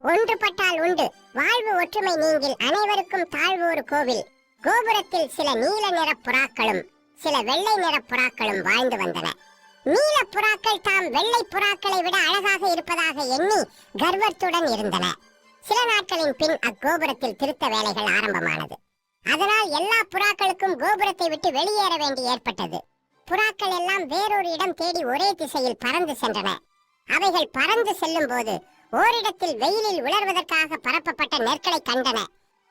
ஒன்றுபட்டால் உண்டு வாழ்வு ஒற்றுமை நீங்கில் அனைவருக்கும் தாழ்வு ஒரு கோவில். கோபுரத்தில் சில நீல நிற புறாக்களும் சில வெள்ளை நிற புறாக்களும் வாழ்ந்து வந்தன. நீல புறாக்கள் தாம் வெள்ளை புறாக்களை விட அழகாக இருப்பதாக எண்ணி கர்வத்துடன் இருந்தன. சில நாட்களின் பின் அக்கோபுரத்தில் திருத்த வேலைகள் ஆரம்பமானது. அதனால் எல்லா புறாக்களுக்கும் கோபுரத்தை விட்டு வெளியேற வேண்டி ஏற்பட்டது. புறாக்கள் எல்லாம் வேறொரு இடம் தேடி ஒரே திசையில் பறந்து சென்றன. அவைகள் பறந்து செல்லும் போது ஓரிடத்தில் வெயிலில் உலர்வதற்காக பரப்பப்பட்ட நெற்களை கண்டன.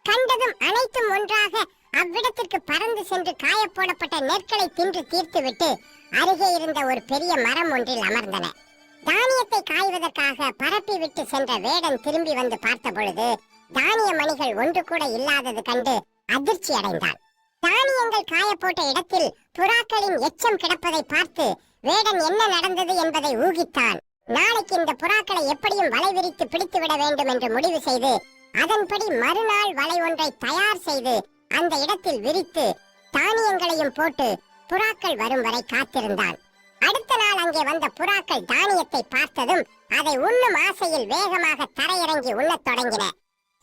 கண்டதும் அனைத்தும் ஒன்றாக அவ்விடத்திற்கு பறந்து சென்று காயப்போடப்பட்ட நெற்களை தின்று தீர்த்துவிட்டு அருகே இருந்த ஒரு பெரிய மரம் ஒன்றில் அமர்ந்தன. தானியத்தை காய்வதற்காக பரப்பி விட்டு சென்ற வேடன் திரும்பி வந்து பார்த்த பொழுது தானிய மணிகள் ஒன்று கூட இல்லாதது கண்டு அதிர்ச்சி அடைந்தான். தானியங்கள் காய போட்ட இடத்தில் புறாக்களின் எச்சம் கிடப்பதை பார்த்து வேடன் என்ன நடந்தது என்பதை ஊகித்தான். நாளைக்கு இந்த புறாக்களை எப்படியும் வலை விரித்து பிடித்து விட வேண்டும் என்று முடிவு செய்து அதன்படி மறுநாள் வலை ஒன்றை தயார் செய்து அந்த இடத்தில் விரித்து தானியங்களையும் போட்டு புறாக்கள் வரும் வரை காத்திருந்தான். அடுத்த நாள் அங்கே வந்த புறாக்கள் தானியத்தை பார்த்ததும் அதை உண்ணும் ஆசையில் வேகமாக தரையிறங்கி உண்ணத் தொடங்கின.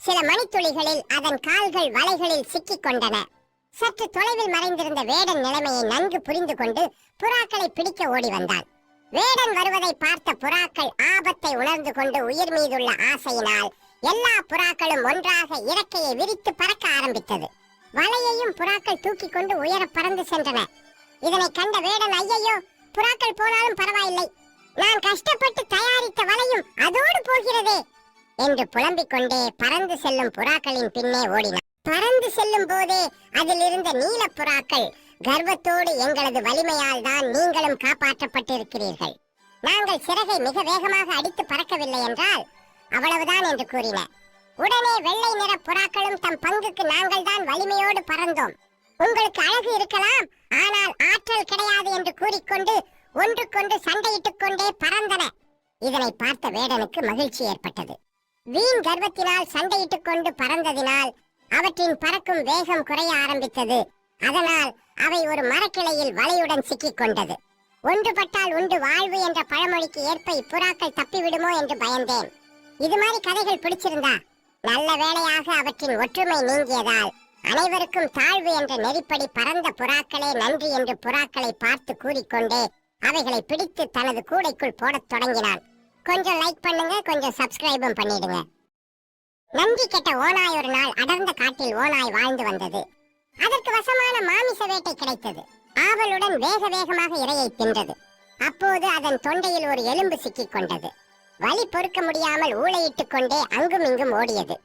சில மணித்துளிகளில் அதன் கால்கள் வலைகளில் சிக்கிக் கொண்டன. சற்று தொலைவில் மறைந்திருந்த வேடன் நிலைமையை நன்கு புரிந்து கொண்டு புறாக்களை பிடிக்க ஓடி வந்தான். வேடன் வருவதை பார்த்த புறாக்கள் ஆபத்தை உணர்ந்து கொண்டு உயிர் மீதுள்ள ஆசையினால் எல்லா புறாக்களும் ஒன்றாக இறக்கையை விரித்து பறக்க ஆரம்பித்தது. வலையையும் புறாக்கள் தூக்கி கொண்டு உயர பறந்து சென்றன. இதனை கண்ட வேடன், ஐயையோ, புறாக்கள் போனாலும் பரவாயில்லை, நான் கஷ்டப்பட்டு தயாரித்த வலையும் அதோடு போகிறதே என்று புலம்பிக் கொண்டே பறந்து செல்லும் புறாக்களின் பின்னே ஓடினார். பறந்து செல்லும் போதே அதில் இருந்த நீல புறாக்கள் கர்வத்தோடு, எங்களது வலிமையால் தான் நீங்களும் காப்பாற்றப்பட்டிருக்கிறீர்கள். நாங்கள் சிறகை மிக வேகமாக அடித்து பறக்கவில்லை என்றால் அவ்வளவுதான் என்று கூறின. உடனே வெள்ளை நிற புறாக்களும் தம் பங்குக்கு நாங்கள் தான் வலிமையோடு பறந்தோம், உங்களுக்கு அழகு இருக்கலாம் ஆனால் ஆற்றல் கிடையாது என்று கூறிக்கொண்டு ஒன்றுக்கொன்று சண்டையிட்டுக் கொண்டே பறந்தன. இதனை பார்த்த வேடனுக்கு மகிழ்ச்சி ஏற்பட்டது. வீண் கர்வத்தினால் சண்டையிட்டுக் கொண்டு பறந்ததினால் அவற்றின் பறக்கும் வேகம் குறைய ஆரம்பித்தது. அதனால் அவை ஒரு மரக்கிளையில் வலையுடன் சிக்கிக் கொண்டது. ஒன்றுபட்டால் உண்டு வாழ்வு என்ற பழமொழிக்கு ஏற்ப இப்புறாக்கள் தப்பிவிடுமோ என்று பயந்தேன். இது மாதிரி கதைகள் பிடிச்சிருந்தா நல்ல வேளையாக அவற்றின் ஒற்றுமை நீங்கியதால் அனைவருக்கும் தாழ்வு என்ற நெறிப்படி பறந்த புறாக்களே நன்றி என்று புறாக்களை பார்த்து கூறிக்கொண்டே அவைகளை பிடித்து தனது கூடைக்குள் போடத் தொடங்கினான். கொஞ்சம் லைக் பண்ணுங்க, கொஞ்சம் சப்ஸ்கிரைபும் பண்ணிடுங்க. நன்றி கெட்ட ஓநாய் ஒரு நாள் அடர்ந்த காட்டில் ஓநாய் வாழ்ந்து வந்தது. அதற்கு வசமான மாமிச வேட்டை கிடைத்தது. ஆவலுடன் வேக வேகமாக இரையை தின்றது. அப்போது அதன் தொண்டையில் ஒரு எலும்பு சிக்கிக் கொண்டது. வலி பொறுக்க முடியாமல் ஊளையிட்டுக் கொண்டே அங்கும் இங்கும் ஓடியது.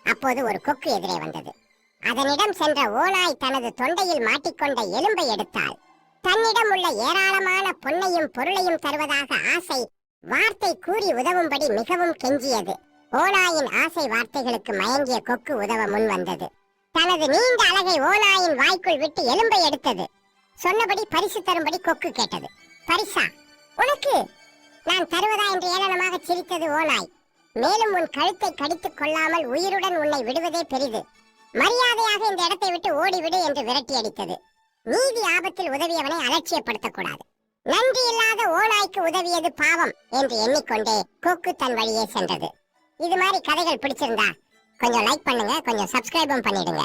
அப்போது ஒரு கொக்கு எதிரே வந்தது. அதனிடம் சென்ற ஓநாய் தனது தொண்டையில் மாட்டிக்கொண்ட எலும்பை எடுத்தாள். தன்னிடம் உள்ள ஏராளமான பொன்னையும் பொருளையும் தருவதாக ஆசை வார்த்தை கூறி உதவும்படி மிகவும் கெஞ்சியது. ஓநாயின் ஆசை வார்த்தைகளுக்கு மயங்கிய கொக்கு உதவ முன் வந்தது. தனது நீண்ட அலகை ஓநாயின் வாய்க்குள் விட்டு எலும்பை எடுத்தது. சொன்னபடி பரிசு தரும்படி கொக்கு கேட்டது. பரிசா? உனக்கு? நான் தருவதா என்று ஏளனமாக சிரித்தது ஓநாய். மேலும் உன் கழுத்தை கடித்துக் கொள்ளாமல் உயிருடன் உன்னை விடுவதே பெரிது. மரியாதையாக இந்த இடத்தை விட்டு ஓடிவிடு என்று விரட்டி அடித்தது. நீதி ஆபத்தில் உதவியவனை அலட்சியப்படுத்தக்கூடாது. நன்றி இல்லாத ஓநாய்க்கு உதவியது பாவம் என்று எண்ணிக்கொண்டே கொக்கு தன் வழியே சென்றது. இது மாதிரி கதைகள் பிடிச்சிருந்தா கொஞ்சம் லைக் பண்ணுங்க, கொஞ்சம் சப்ஸ்கிரைபும் பண்ணிடுங்க.